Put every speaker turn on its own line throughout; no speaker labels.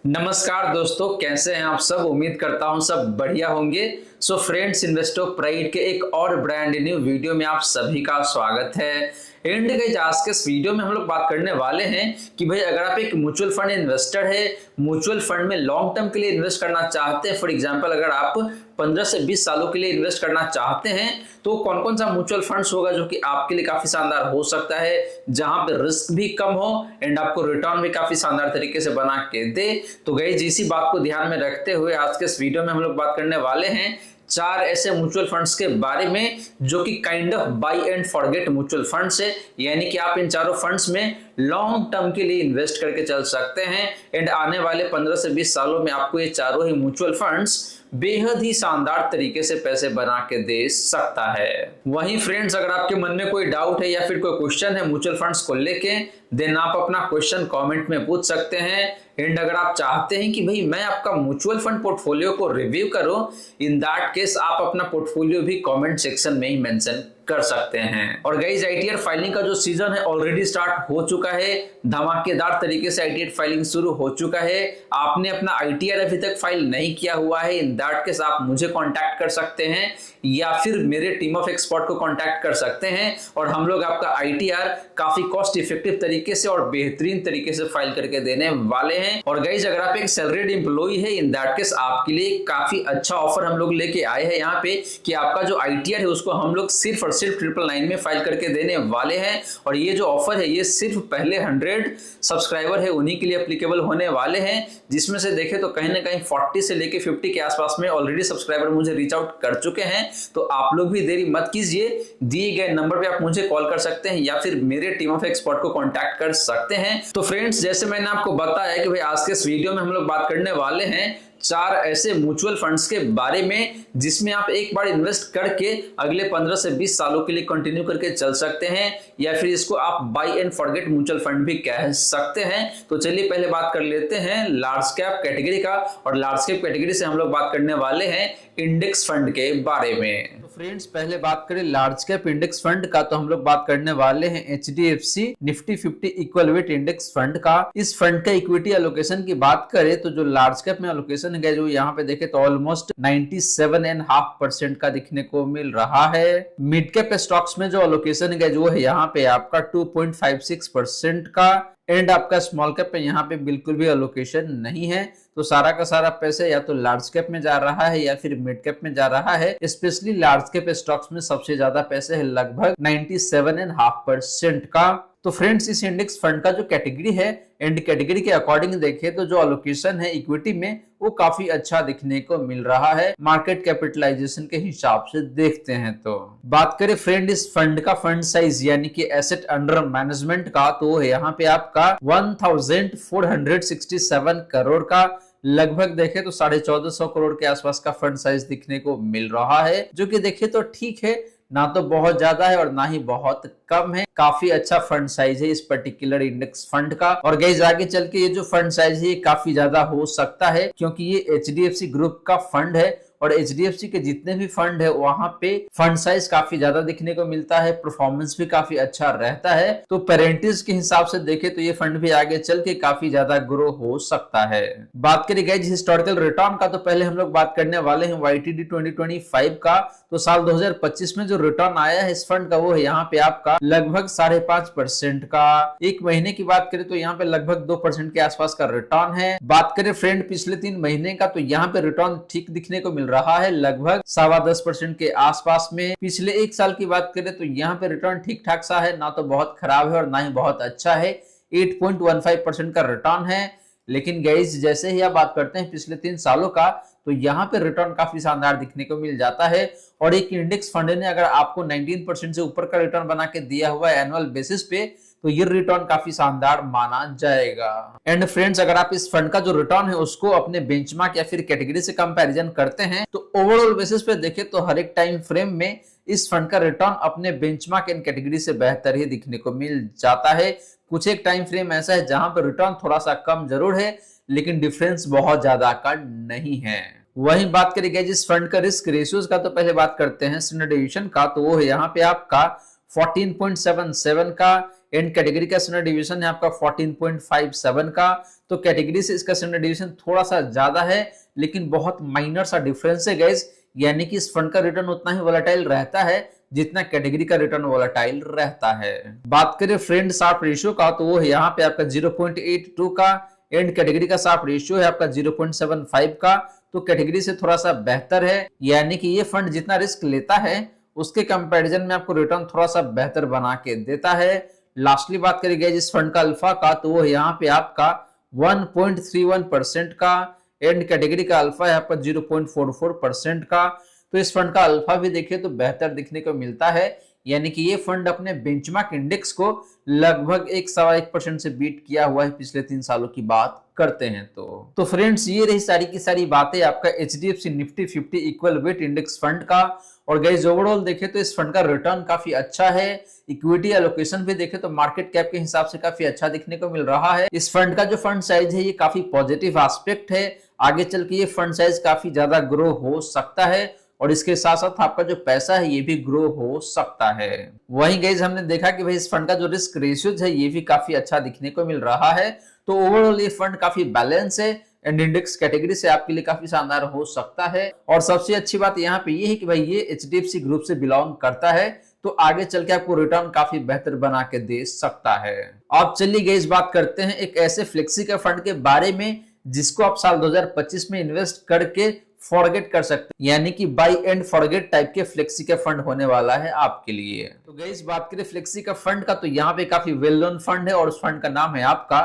नमस्कार दोस्तों, कैसे हैं आप सब। उम्मीद करता हूं सब बढ़िया होंगे। सो फ्रेंड्स, इन्वेस्टो प्राइड के एक और ब्रांड न्यू वीडियो में आप सभी का स्वागत है। एंड गाइस, आज के इस वीडियो में हम लोग बात करने वाले हैं कि भाई अगर आप एक म्यूचुअल फंड इन्वेस्टर है, म्यूचुअल फंड में लॉन्ग टर्म के लिए इन्वेस्ट करना चाहते हैं, फॉर एग्जांपल अगर आप 15 से 20 सालों के लिए इन्वेस्ट करना चाहते हैं तो कौन कौन सा म्यूचुअल फंड्स होगा जो कि आपके लिए काफी शानदार हो सकता है, जहां पे रिस्क भी कम हो एंड आपको रिटर्न भी काफी शानदार तरीके से बना के दे। तो गाइस, इसी बात को ध्यान में रखते हुए आज के इस वीडियो में हम लोग बात करने वाले हैं 4 ऐसे म्यूचुअल फंड्स के बारे में जो कि kind of buy and forget mutual funds है, यानी कि आप इन चारों फंड्स में लॉन्ग टर्म के लिए इन्वेस्ट करके चल सकते हैं एंड आने वाले 15 से 20 सालों में आपको ये चारों ही म्यूचुअल फंड्स बेहद ही शानदार तरीके से पैसे बना के दे सकता है। वहीं फ्रेंड्स, अगर आपके मन में कोई डाउट है या फिर कोई क्वेश्चन है म्यूचुअल फंड्स को लेके, देन आप अपना क्वेश्चन कमेंट में पूछ सकते हैं। एंड अगर आप चाहते हैं कि भाई मैं आपका म्यूचुअल फंड पोर्टफोलियो को रिव्यू करूं, इन दैट केस आप अपना पोर्टफोलियो भी कमेंट सेक्शन में ही मेंशन कर सकते हैं। और गाइस, आईटीआर फाइलिंग का जो सीजन है ऑलरेडी स्टार्ट हो चुका है। धमाकेदार तरीके से आईटीआर फाइलिंग शुरू हो चुका है। आपने अपना आईटीआर अभी तक फाइल नहीं किया हुआ है, इन दैट केस आप मुझे कांटेक्ट कर सकते हैं या फिर मेरे टीम ऑफ एक्सपर्ट को कांटेक्ट कर सकते हैं और हम लोग आपका आईटीआर काफी कॉस्ट इफेक्टिव तरीके से और बेहतरीन तरीके से फाइल करके देने वाले हैं। और गाइस, अगर आप एक सैलरीड एम्प्लॉय है, इन दैट केस आपके लिए काफी अच्छा ऑफर हम लोग लेके आए हैं यहाँ पे कि आपका जो आईटीआर है उसको हम लोग सिर्फ और सिर्फ 999 में फाइल करके देने वाले हैं। और ये जो ऑफर है ये सिर्फ पहले 100 सब्सक्राइबर है उन्हीं के लिए एप्लीकेबल होने वाले हैं, जिसमें से देखे तो कहीं ना कहीं 40 से लेके 50 के आसपास में ऑलरेडी सब्सक्राइबर मुझे रीच आउट कर चुके हैं। तो आप लोग भी देरी मत कीजिए, दिए गए नंबर पे आप मुझे कॉल कर सकते हैं या फिर मेरे टीम ऑफ एक्सपर्ट को कांटेक्ट कर सकते हैं। तो फ्रेंड्स, जैसे मैंने आपको बताया कि भाई आज के इस वीडियो में हम लोग बात करने वाले हैं 4 ऐसे म्यूचुअल फंड्स के बारे में जिसमें आप एक बार इन्वेस्ट करके अगले 15 से 20 सालों के लिए कंटिन्यू करके चल सकते हैं, या फिर इसको आप buy and forget mutual fund भी कह सकते हैं। तो चलिए पहले बात कर लेते हैं लार्ज कैप कैटेगरी का, और लार्ज कैप कैटेगरी से हम लोग बात करने वाले हैं इंडेक्स फंड के बारे में। तो फ्रेंड्स, पहले बात करें लार्ज कैप इंडेक्स फंड का, तो हम लोग बात करने वाले हैं HDFC Nifty 50 equal weight index fund का। इस फंड का इक्विटी एलोकेशन की बात करें तो जो लार्ज कैप में एलोकेशन है जो यहाँ पे देखे तो ऑलमोस्ट 97.5% का दिखने को मिल रहा है। मिड कैप स्टॉक्स में जो एलोकेशन है जो है यहाँ पे आपका 2.56% का, एंड आपका स्मॉल कैप पे यहाँ पे बिल्कुल भी एलोकेशन नहीं है। तो सारा का सारा पैसे या तो लार्ज कैप में जा रहा है या फिर मिड कैप में जा रहा है। स्पेशली लार्ज कैप स्टॉक्स में सबसे ज्यादा पैसे है लगभग 97.5% का। तो फ्रेंड्स, इस इंडेक्स फंड का जो कैटेगरी है एंड कैटेगरी के अकॉर्डिंग देखें तो जो एलोकेशन है इक्विटी में वो काफी अच्छा दिखने को मिल रहा है मार्केट कैपिटलाइजेशन के हिसाब से देखते हैं। तो बात करें फ्रेंड इस फंड का फंड साइज यानी कि एसेट अंडर मैनेजमेंट का, तो यहाँ पे आपका 1467 करोड़ का, लगभग देखे तो 1450 करोड़ के आसपास का फंड साइज दिखने को मिल रहा है, जो कि देखे तो ठीक है, ना तो बहुत ज्यादा है और ना ही बहुत कम है। काफी अच्छा फंड साइज है इस पर्टिकुलर इंडेक्स फंड का। और गाइस, आगे चल के ये जो फंड साइज है ये काफी ज्यादा हो सकता है क्योंकि ये एचडीएफसी ग्रुप का फंड है और एचडीएफसी के जितने भी फंड है वहां पे फंड साइज काफी ज्यादा दिखने को मिलता है, परफॉर्मेंस भी काफी अच्छा रहता है। तो पेरेंटेज के हिसाब से देखे तो ये फंड भी आगे चल के काफी ज्यादा ग्रो हो सकता है। बात करें गाइस हिस्टोरिकल रिटर्न का, तो पहले हम लोग बात करने वाले हैं YTD 2025 का। तो साल 2025 में जो रिटर्न आया है इस फंड का वो है यहाँ पे आपका लगभग 5.5% का। एक महीने की बात करें तो यहाँ पे लगभग 2% के आसपास का रिटर्न है। बात करें फ्रेंड पिछले 3 महीने का, तो यहाँ पे रिटर्न ठीक दिखने को मिल रहा है लगभग 10.25% के आसपास में। पिछले 1 साल की बात करें तो यहाँ पे रिटर्न ठीक ठाक सा है, ना तो बहुत खराब है और ना ही बहुत अच्छा है। 8.15% का रिटर्न है। लेकिन गाइस, जैसे ही आप बात करते हैं पिछले 3 सालों का, तो यहाँ पे रिटर्न काफी शानदार दिखने को मिल जाता है। और एक इंडेक्स फंड ने अगर आपको 19% से ऊपर का रिटर्न बना के दिया हुआ है एनुअल बेसिस पे, तो ये रिटर्न काफी शानदार माना जाएगा। एंड फ्रेंड्स, अगर आप इस फंड का जो रिटर्न है उसको अपने बेंचमार्क या फिर कैटेगरी से कंपैरिजन करते हैं तो ओवरऑल बेसिस पे देखें तो हर एक टाइम फ्रेम में इस फंड का रिटर्न अपने बेंचमार्क एंड कैटेगरी से बेहतर ही दिखने को मिल जाता है। कुछ एक टाइम फ्रेम ऐसा है जहां पर रिटर्न थोड़ा सा कम जरूर है लेकिन डिफरेंस बहुत ज्यादा का नहीं है। वहीं बात करेंगे जिस फंड का रिस्क रेशियोज का, तो पहले बात करते हैं स्टैंडर्ड डिवीजन का, तो वो है यहाँ पे आपका 14.77 का। एंड कैटेगरी का स्टैंडर्ड डिवीजन है आपका 14.57 का। तो कैटेगरी से इसका स्टैंडर्ड डिविएशन थोड़ा सा ज्यादा है, लेकिन बहुत माइनर सा डिफरेंस है गाइस। यानी कि इस फंड का रिटर्न उतना ही वोलेटाइल रहता है जितना कैटेगरी का रिटर्न वोलेटाइल रहता है। बात करें फ्रेंड शार्प रेशियो का, तो वो है यहाँ पे आपका 0.82 का, एंड कैटेगरी का शार्प रेशियो है आपका 0.75 का। तो कैटेगरी से थोड़ा सा बेहतर है, यानी कि ये फंड जितना रिस्क लेता है उसके कंपैरिजन में आपको रिटर्न थोड़ा सा बेहतर बना के देता है। लास्टली बात करेंगे जिस फंड का अल्फा का, तो वो यहाँ पे आपका 1.31% का, एंड कैटेगरी का अल्फा है आपका 0.44% का। तो इस फंड का अल्फा भी देखिए तो बेहतर दिखने को मिलता है, यानी कि ये फंड अपने बेंचमार्क इंडेक्स को लगभग 1.1% से बीट किया हुआ है पिछले 3 सालों की बात करते हैं। तो फ्रेंड्स ये रही सारी की सारी बातें आपका HDFC Nifty 50 equal weight index fund का। और गाइस ओवरऑल देखे तो इस फंड का रिटर्न काफी अच्छा है, इक्विटी एलोकेशन भी देखे तो मार्केट कैप के हिसाब से काफी अच्छा दिखने को मिल रहा है। इस फंड का जो फंड साइज है ये काफी पॉजिटिव एस्पेक्ट है, आगे चल के ये फंड साइज काफी ज्यादा ग्रो हो सकता है, और इसके साथ साथ आपका जो पैसा है ये भी ग्रो हो सकता है। वहीं गाइस हमने देखा कि भाई इस फंड का जो रिस्क रेशियोज है ये भी काफी अच्छा दिखने को मिल रहा है। तो ओवरऑल ये फंड काफी बैलेंस है एंड इंडेक्स कैटेगरी से आपके लिए काफी शानदार हो सकता है। और सबसे अच्छी बात यहाँ पे ये है कि भाई ये HDFC ग्रुप से बिलोंग करता है, तो आगे चल के आपको रिटर्न काफी बेहतर बना के दे सकता है। अब चलिए गाइस बात करते हैं एक ऐसे फ्लेक्सी के फंड के बारे में जिसको आप साल 2025 में इन्वेस्ट करके फॉरगेट कर सकते हैं, यानी कि बाय एंड फॉरगेट टाइप के फ्लेक्सी का फंड होने वाला है आपके लिए। तो गाइस बात करें फ्लेक्सी का फंड का, तो यहाँ पे काफी वेल नोन फंड है और उस फंड का नाम है आपका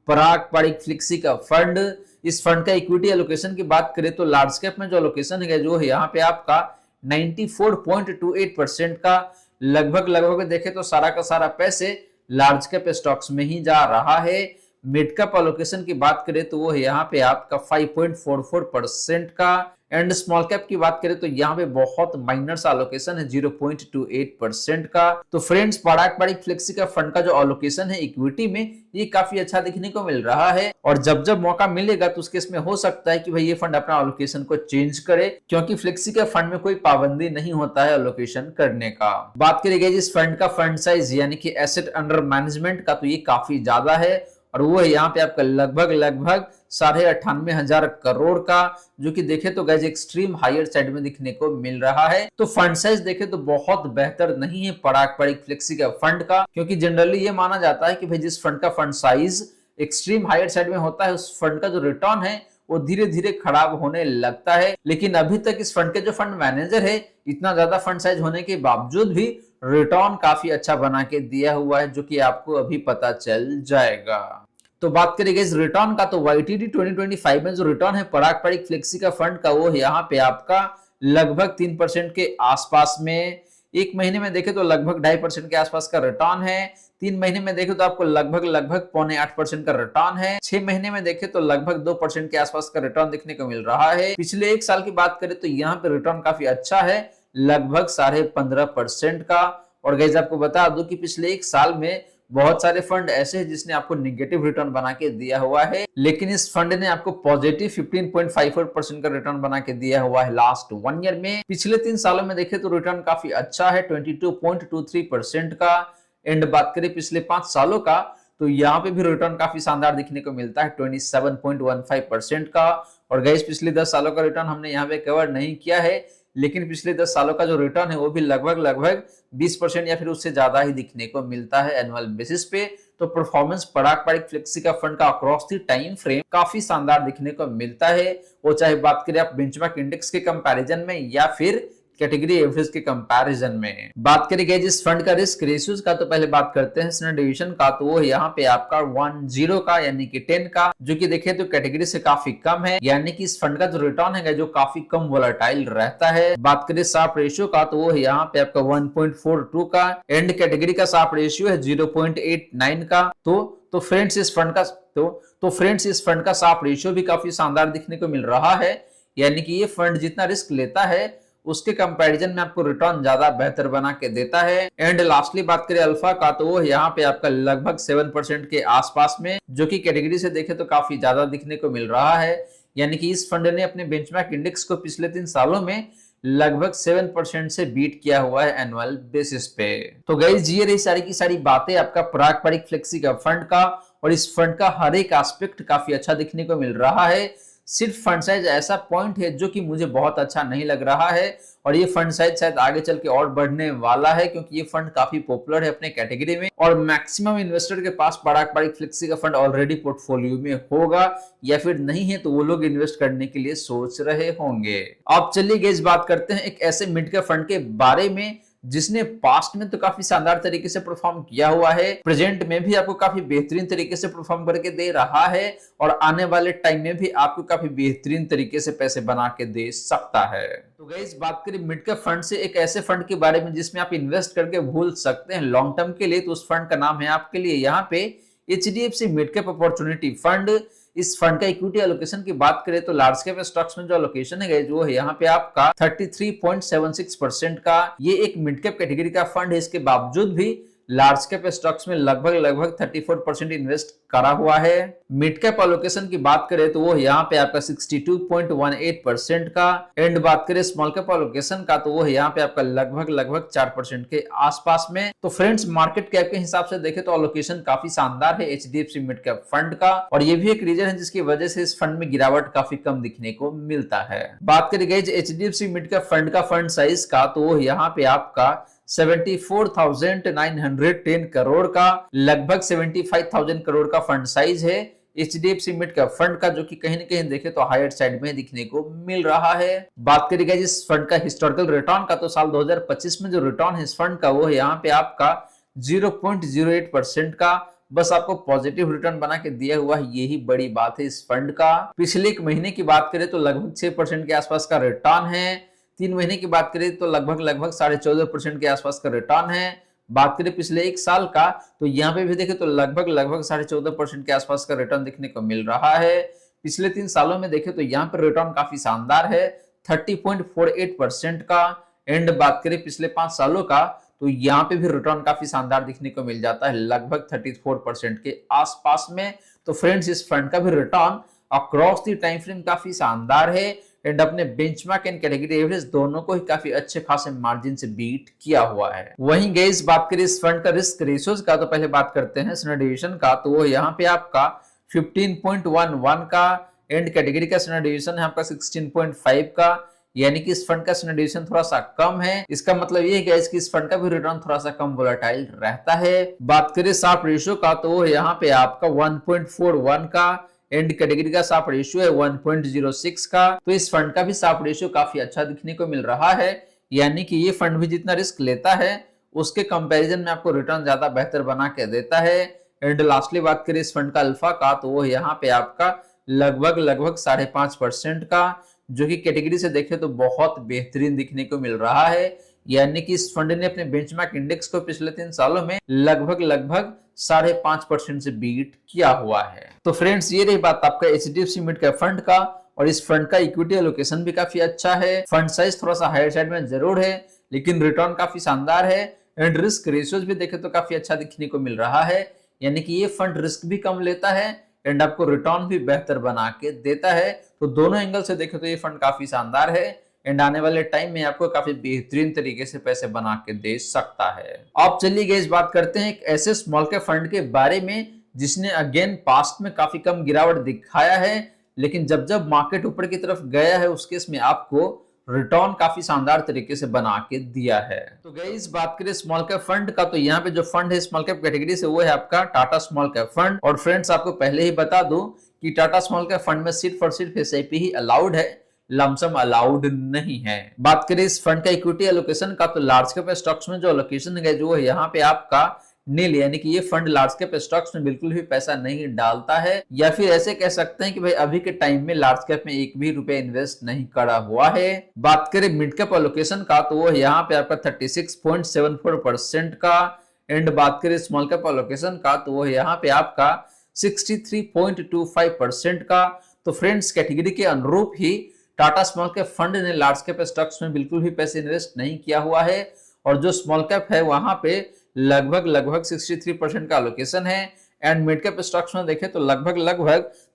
पराग पारिक फ्लेक्सी का फंड। इस फंड का इक्विटी एलोकेशन की बात करें तो लार्ज कैप में जो एलोकेशन है जो है यहाँ पे आपका 94.28% का, लगभग देखे तो सारा का सारा पैसे लार्ज कैप स्टॉक्स में ही जा रहा है। मिड कैप एलोकेशन की बात करें तो वो है यहाँ पे आपका 5.44% का, एंड स्मॉल कैप की बात करें तो यहाँ पे बहुत माइनर सा एलोकेशन है 0.28% का। तो फ्रेंड्स पराग पारिक फ्लेक्सी का फंड का जो एलोकेशन है इक्विटी में ये काफी अच्छा दिखने को मिल रहा है, और जब जब मौका मिलेगा तो उसके इसमें हो सकता है कि भाई ये फंड अपना एलोकेशन को चेंज करे, क्योंकि फ्लेक्सी के फंड में कोई पाबंदी नहीं होता है एलोकेशन करने का। बात करेंगे इस फंड का फंड साइज यानी कि एसेट अंडर मैनेजमेंट का, तो ये काफी ज्यादा है, और वो है यहाँ पे आपका लगभग 98,500 करोड़ का, जो कि देखे तो गाइस एक्सट्रीम हायर साइड में दिखने को मिल रहा है। तो फंड साइज देखे तो बहुत बेहतर नहीं है पराग पारिक फ्लेक्सी का फंड का, क्योंकि जनरली ये माना जाता है कि भाई जिस फंड का fund size extreme higher side में होता है उस फंड का जो रिटर्न है वो धीरे धीरे खराब होने लगता है। लेकिन अभी तक इस फंड के जो फंड मैनेजर है इतना ज्यादा फंड साइज होने के बावजूद भी रिटर्न काफी अच्छा बना के दिया हुआ है, जो कि आपको अभी पता चल जाएगा। तो बात करेंगे इस रिटर्न का, तो YTD 2025 में जो रिटर्न है पराग पारिक फ्लेक्सी का फंड का वो यहाँ पे आपका लगभग 3% के आसपास में, एक महीने में देखे तो लगभग 2.5% के आसपास का रिटर्न है, 3 महीने में देखे तो आपको लगभग 0.8% का रिटर्न है, 6 महीने में देखे तो लगभग 2% के आसपास का रिटर्न देखने को मिल रहा है। पिछले 1 साल की बात करें तो यहाँ पे रिटर्न काफी अच्छा है, लगभग 15.5% का। और गाइस आपको बता दूं कि पिछले 1 साल में बहुत सारे फंड ऐसे हैं जिसने आपको निगेटिव रिटर्न बना के दिया हुआ है, लेकिन इस फंड ने आपको पॉजिटिव 15.54% का रिटर्न बना के दिया हुआ है लास्ट 1 ईयर में। पिछले 3 सालों में देखें तो रिटर्न काफी अच्छा है 22.23% का, एंड बात करें पिछले 5 सालों का तो यहाँ पे भी रिटर्न काफी शानदार दिखने को मिलता है 27.15% का। और गाइस पिछले 10 सालों का रिटर्न हमने यहाँ पे कवर नहीं किया है, लेकिन पिछले 10 सालों का जो रिटर्न है वो भी लगभग 20% या फिर उससे ज्यादा ही दिखने को मिलता है एनुअल बेसिस पे। तो परफॉर्मेंस पराग पारिक फ्लेक्सी का फंड का अक्रॉस द टाइम फ्रेम काफी शानदार दिखने को मिलता है, वो चाहे बात करें आप बेंचमार्क इंडेक्स के कंपैरिजन में या फिर कैटेगरी एवरेज के कंपैरिजन में। बात करेंगे जिस फंड का रिस्क रेशियोज का, तो पहले बात करते हैं स्टैंडर्ड डिवीजन का, तो वो यहाँ पे आपका 10 का यानी कि 10 का, जो कि देखे तो कैटेगरी से काफी कम है, यानी कि इस फंड का जो रिटर्न है जो काफी कम वोलेटाइल रहता है। बात करें शार्प रेशियो का, तो वो है यहाँ पे आपका 1.42 का, एंड कैटेगरी का शार्प रेशियो है 0.89 का। तो फ्रेंड्स इस फंड का शार्प रेशियो भी काफी शानदार दिखने को मिल रहा है, यानी कि ये फंड जितना रिस्क लेता है उसके कंपैरिजन में आपको रिटर्न ज्यादा बेहतर बना के देता है। एंड लास्टली बात करें अल्फा का, तो वो यहाँ पे आपका लगभग 7% के आसपास में, जो कि कैटेगरी से देखे तो काफी ज्यादा दिखने को मिल रहा है, यानी कि इस फंड ने अपने बेंचमार्क इंडेक्स को पिछले 3 सालों में लगभग 7% से बीट किया हुआ है एनुअल बेसिस पे। तो गाइस ये रही सारी की सारी बातें आपका पराग पारिक फ्लेक्सी का फंड का। और इस फंड का हर एक एस्पेक्ट काफी अच्छा दिखने को मिल रहा है। सिर्फ फंड साइज ऐसा पॉइंट है जो कि मुझे बहुत अच्छा नहीं लग रहा है, और ये फंड साइज शायद आगे चल के और बढ़ने वाला है, क्योंकि ये फंड काफी पॉपुलर है अपने कैटेगरी में, और मैक्सिमम इन्वेस्टर के पास पारंपरिक फ्लेक्सी का फंड ऑलरेडी पोर्टफोलियो में होगा, या फिर नहीं है तो वो लोग इन्वेस्ट करने के लिए सोच रहे होंगे। अब चलिए गाइस बात करते हैं एक ऐसे मिड कैप फंड के बारे में जिसने पास्ट में तो काफी शानदार तरीके से परफॉर्म किया हुआ है, प्रेजेंट में भी आपको काफी बेहतरीन तरीके से परफॉर्म करके दे रहा है, और आने वाले टाइम में भी आपको काफी बेहतरीन तरीके से पैसे बना के दे सकता है। तो गाइस बात करें मिड कैप फंड से एक ऐसे फंड के बारे में जिसमें आप इन्वेस्ट करके भूल सकते हैं लॉन्ग टर्म के लिए, तो उस फंड का नाम है आपके लिए यहाँ पे HDFC mid cap opportunity fund. इस फंड का इक्विटी एलोकेशन की बात करें तो लार्ज कैप स्टॉक्स में जो एलोकेशन है जो है यहाँ पे आपका 33.76% का। ये एक मिड कैप कैटेगरी का फंड है, इसके बावजूद भी लार्ज कैप स्टॉक्स में लगभग 34% इन्वेस्ट करा हुआ है। मिड कैप एलोकेशन की बात करें तो वो यहाँ पे आपका 62.18% का, एंड बात करें स्मॉल कैप एलोकेशन का तो वो यहाँ पे आपका लगभग 4% के आसपास में। तो फ्रेंड्स मार्केट कैप के हिसाब से देखें तो एलोकेशन काफी शानदार है HDFC मिड कैप फंड का, और ये भी एक रीजन है जिसकी वजह से इस फंड में गिरावट काफी कम दिखने को मिलता है। बात करें guys HDFC mid cap fund का फंड साइज का तो वो यहाँ पे आपका 74,910 करोड़ का, लगभग 75,000 करोड़ का फंड साइज है HDFC मिड कैप फंड का, जो कि कहीं न कहीं देखे तो हायर साइड में दिखने को मिल रहा है। बात करेगा इस फंड का हिस्टोरिकल रिटर्न का तो साल 2025 में जो रिटर्न है इस फंड का वो है यहाँ पे आपका 0.08% का, बस आपको पॉजिटिव रिटर्न बना के दिया हुआ है, यही बड़ी बात है इस फंड का। पिछले एक महीने की बात करें तो लगभग 6% के आसपास का रिटर्न है, 3 महीने की बात करें तो लगभग 14.5% के आसपास का रिटर्न है। बात करें पिछले एक साल का तो यहाँ पे भी देखें तो लगभग 14.5% के आसपास का रिटर्न देखने को मिल रहा है। पिछले 3 सालों में देखें तो यहाँ पर रिटर्न काफी शानदार है 30.48% का, एंड बात करें पिछले 5 सालों का तो यहाँ पे भी रिटर्न काफी शानदार दिखने को मिल जाता है लगभग 34% के आसपास में। तो फ्रेंड्स इस फंड का भी return across the time frame काफी शानदार है, एंड अपने बेंचमार्क एंड कैटेगरी एवरेज दोनों को ही काफी अच्छे खासे मार्जिन से बीट किया हुआ है। वहीं गाइस बात करें इस फंड का रिस्क रेशियोज का तो पहले बात करते हैं स्टैंडर्ड डिविएशन का, तो वो यहाँ पे आपका 15.11 का, एंड कैटेगरी का स्टैंडर्ड डिविएशन है आपका 16.5 का, यानी कि इस फंड का स्टैंडर्ड डिविएशन थोड़ा सा कम है। इसका मतलब ये है गाइस कि इस फंड का भी रिटर्न थोड़ा सा कम वोलेटाइल रहता है। बात करें शार्प रेशियो का तो वो यहाँ पे आपका 1.41 का, एंड कैटेगरी का शार्प रेशियो है 1.06 का। तो इस फंड का भी शार्प रेशियो काफी अच्छा दिखने को मिल रहा है, यानी कि ये फंड भी जितना रिस्क लेता है उसके कंपैरिजन में आपको रिटर्न ज्यादा बेहतर बना के देता है। एंड लास्टली बात करें इस फंड का अल्फा का तो वो यहाँ पे आपका लगभग 5.5% का, जो कि कैटेगरी से देखें तो बहुत बेहतरीन दिखने को मिल रहा है, यानी कि इस फंड ने अपने बेंचमार्क इंडेक्स को पिछले 3 सालों में लगभग 5.5% से बीट किया हुआ है। तो फ्रेंड्स ये रही बात आपका HDFC मिड कैप फंड का, और इस फंड का इक्विटी एलोकेशन भी काफी अच्छा है, फंड साइज थोड़ा सा हायर साइड में जरूर है लेकिन रिटर्न काफी शानदार है, एंड रिस्क रेशियोज भी देखे तो काफी अच्छा दिखने को मिल रहा है, यानी कि ये फंड रिस्क भी कम लेता है एंड आपको रिटर्न भी बेहतर बना के देता है। तो दोनों एंगल से देखे तो ये फंड काफी शानदार है, एंड आने वाले टाइम में आपको काफी बेहतरीन तरीके से पैसे बना के दे सकता है। अब चलिए गाइस बात करते हैं एक ऐसे स्मॉल कैप फंड के बारे में जिसने अगेन पास्ट में काफी कम गिरावट दिखाया है, लेकिन जब मार्केट ऊपर की तरफ गया है उस केस में आपको रिटर्न काफी शानदार तरीके से बना के दिया है। तो गाइस बात करें स्मॉल कैप फंड का तो यहाँ पे जो फंड है स्मॉल कैप कैटेगरी से वो है आपका टाटा स्मॉल कैप फंड, और फ्रेंड्स आपको पहले ही बता दूं कि टाटा स्मॉल कैप फंड में सिर्फ और सिर्फ SIP ही अलाउड है, लमसम अलाउड नहीं है। बात करें इस फंड का इक्विटी एलोकेशन का तो लार्ज कैप स्टॉक्स में जो एलोकेशन है जो है यहाँ पे आपका नील, यानी कि ये फंड लार्ज कैप स्टॉक्स में बिल्कुल भी पैसा नहीं डालता है, या फिर ऐसे कह सकते हैं कि भाई अभी के टाइम में लार्ज कैप में एक भी रुपए इन्वेस्ट नहीं करा हुआ है। बात करें मिड कैप एलोकेशन का तो वो यहाँ पे आपका 36.74% का, एंड बात करें स्मॉल कैप एलोकेशन का तो वो यहाँ पे आपका 63.25% का। तो फ्रेंड्स कैटेगरी के अनुरूप ही टाटा स्मॉल कैप फंड ने लार्ज कैप स्टॉक्स में बिल्कुल भी पैसे इन्वेस्ट नहीं किया हुआ है, और जो स्मॉल कैप है वहां पे लगभग 63% का एलोकेशन है, एंड मिड कैप स्टॉक्स में देखें तो लगभग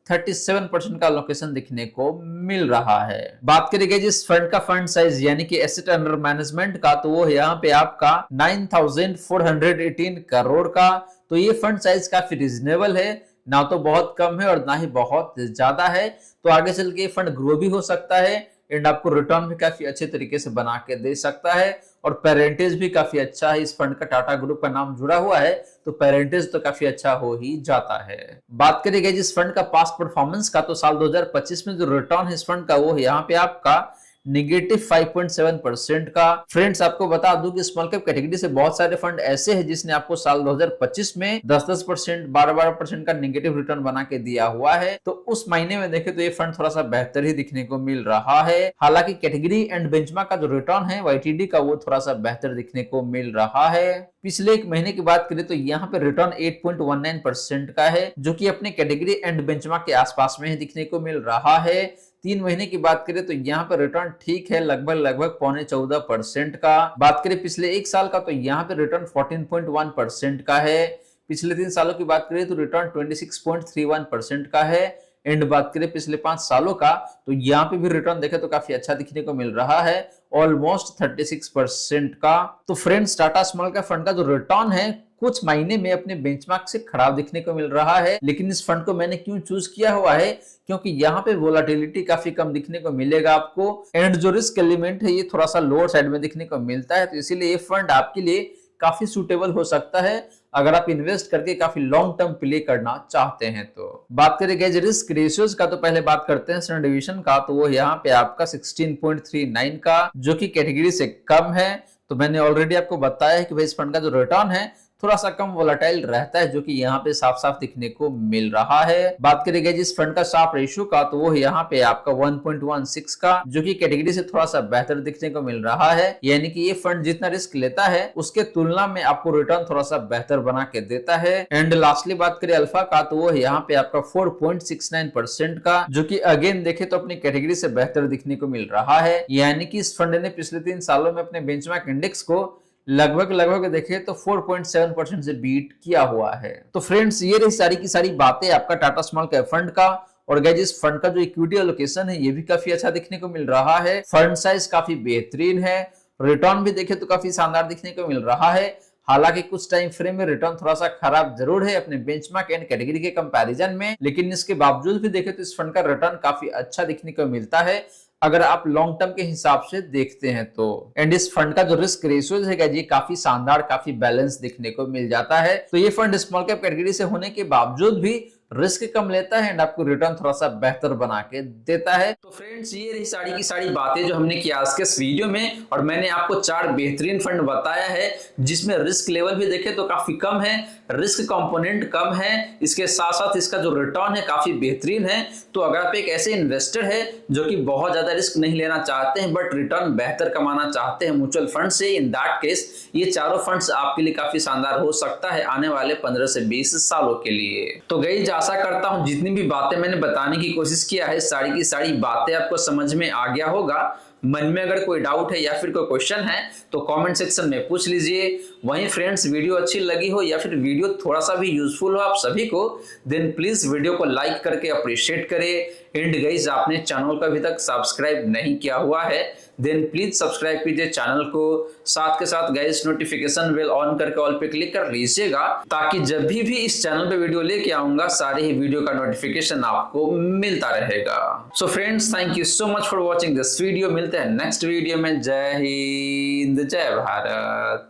37% का एलोकेशन दिखने को मिल रहा है। बात करेंगे जिस फंड का फंड साइज यानी कि एसेट अंडर मैनेजमेंट का तो वो यहाँ पे आपका 9,418 करोड़ का। तो ये फंड साइज काफी रिजनेबल है, ना तो बहुत कम है और ना ही बहुत ज्यादा है। तो आगे चल के फंड ग्रो भी हो सकता है एंड आपको रिटर्न भी काफी अच्छे तरीके से बना के दे सकता है और पेरेंटेज भी काफी अच्छा है। इस फंड का टाटा ग्रुप का नाम जुड़ा हुआ है तो पेरेंटेज तो काफी अच्छा हो ही जाता है। बात करेंगे जिस फंड का पास्ट परफॉर्मेंस का, तो साल 2025 में जो रिटर्न है इस फंड का वो यहाँ पे आपका -5.7% का। फ्रेंड्स आपको बता दूं कि स्मॉल कैप कैटेगरी से बहुत सारे फंड ऐसे हैं जिसने आपको साल 2025 में 10-10%, 12-12% का नेगेटिव रिटर्न बना के दिया हुआ है। तो उस महीने में देखें तो ये फंड थोड़ा सा बेहतर ही दिखने को मिल रहा है। हालांकि कैटेगरी एंड बेंचमार्क का जो रिटर्न है YTD का वो थोड़ा सा बेहतर दिखने को मिल रहा है। पिछले एक महीने की बात करें तो यहाँ पे रिटर्न 8.19% का है जो कि अपने कैटेगरी एंड बेंचमार्क के आसपास में ही दिखने को मिल रहा है। 3 महीने की बात करें तो यहाँ पे रिटर्न ठीक है, लगभग 13.14% का। बात करें पिछले एक साल का तो यहाँ पे रिटर्न 14.1% का है। पिछले 3 सालों की बात करें तो रिटर्न 26.31% का है। एंड बात करें पिछले 5 सालों का तो यहाँ पे भी रिटर्न देखे तो काफी अच्छा दिखने को मिल रहा है, ऑलमोस्ट 36% का। तो friends Tata small cap fund का जो रिटर्न है कुछ महीने में अपने बेंचमार्क से खराब दिखने को मिल रहा है, लेकिन इस फंड को मैंने क्यों चूज किया हुआ है क्योंकि यहाँ पे वोलाटिलिटी काफी कम दिखने को मिलेगा आपको एंड जो रिस्क एलिमेंट है ये थोड़ा सा लोअर साइड में दिखने को मिलता है। तो इसीलिए ये फंड आपके लिए काफी सूटेबल हो सकता है अगर आप इन्वेस्ट करके काफी लॉन्ग टर्म प्ले करना चाहते हैं। तो बात करेंगे रिस्क रेशियोज का, तो पहले बात करते हैं स्टैंडर्ड डिवीजन का, तो वो यहाँ पे आपका 16.39 का जो कि कैटेगरी से कम है। तो मैंने ऑलरेडी आपको बताया है कि भाई इस फंड का जो रिटर्न है थोड़ा सा कम वोलाटाइल रहता है जो कि यहाँ पे साफ साफ दिखने को मिल रहा है। बात करेंगे जिस फंड का शार्प रेशियो का, तो वो यहाँ पे आपका 1.16 का जो कि कैटेगरी से थोड़ा सा बेहतर दिखने को मिल रहा है। यानी कि ये फंड जितना रिस्क लेता है उसके तुलना में आपको रिटर्न थोड़ा सा बेहतर बना के देता है। एंड लास्टली बात करें अल्फा का, तो वो यहाँ पे आपका 4.69% का जो कि अगेन देखे तो अपनी कैटेगरी से बेहतर दिखने को मिल रहा है। यानी कि इस फंड ने पिछले 3 सालों में अपने बेंचमार्क इंडेक्स को लगभग देखे तो 4.7% से बीट किया हुआ है। तो फ्रेंड्स ये रही सारी की सारी बातें आपका टाटा स्मॉल कैप फंड का। और गाइस इस फंड का जो इक्विटी एलोकेशन है ये भी काफी अच्छा दिखने को मिल रहा है। फंड साइज काफी बेहतरीन है, रिटर्न भी देखे तो काफी शानदार दिखने को मिल रहा है। हालांकि कुछ टाइम फ्रेम में रिटर्न थोड़ा सा खराब जरूर है अपने बेंचमार्क एंड कैटेगरी के कंपैरिजन में, लेकिन इसके बावजूद भी देखे तो इस फंड का रिटर्न काफी अच्छा दिखने को मिलता है अगर आप लॉन्ग टर्म के हिसाब से देखते हैं तो। एंड इस फंड का जो रिस्क रेशियो है जी काफी शानदार, काफी बैलेंस दिखने को मिल जाता है। तो ये फंड स्मॉल कैप कैटेगरी से होने के बावजूद भी रिस्क कम लेता है एंड आपको रिटर्न थोड़ा सा बेहतर बना के देता है। तो फ्रेंड्स ये रही सारी की सारी बातें जो हमने की आज के इस वीडियो में, और मैंने आपको 4 बेहतरीन फंड बताया है जिसमें रिस्क लेवल भी देखे तो काफी कम है, रिस्क कंपोनेंट कम है, इसके साथ साथ इसका जो रिटर्न है काफी बेहतरीन है। तो अगर आप एक ऐसे इन्वेस्टर है जो कि बहुत ज्यादा रिस्क नहीं लेना चाहते हैं बट रिटर्न बेहतर कमाना चाहते हैं म्यूचुअल फंड से, इन दैट केस ये चारों फंड्स आपके लिए काफी शानदार हो सकता है आने वाले 15 से 20 सालों के लिए। तो गाइस आशा करता हूं जितनी भी बातें मैंने बताने की कोशिश किया है सारी की सारी बातें आपको समझ में आ गया होगा। मन में अगर कोई डाउट है या फिर कोई क्वेश्चन है तो कमेंट सेक्शन में पूछ लीजिए। वहीं फ्रेंड्स वीडियो अच्छी लगी हो या फिर वीडियो थोड़ा सा भी यूजफुल हो आप सभी को, देन प्लीज वीडियो को लाइक करके अप्रिशिएट करें। एंड गाइस आपने चैनल को अभी तक सब्सक्राइब नहीं किया हुआ है देन प्लीज सब्सक्राइब कीजिए चैनल को, साथ के साथ गाइस नोटिफिकेशन बेल ऑन करके ऑल पे क्लिक कर लीजिएगा ताकि जब भी इस चैनल पे वीडियो लेके आऊंगा सारे ही वीडियो का नोटिफिकेशन आपको मिलता रहेगा। So friends thank you so much for watching this video. मिलते हैं नेक्स्ट वीडियो में। जय हिंद, जय भारत।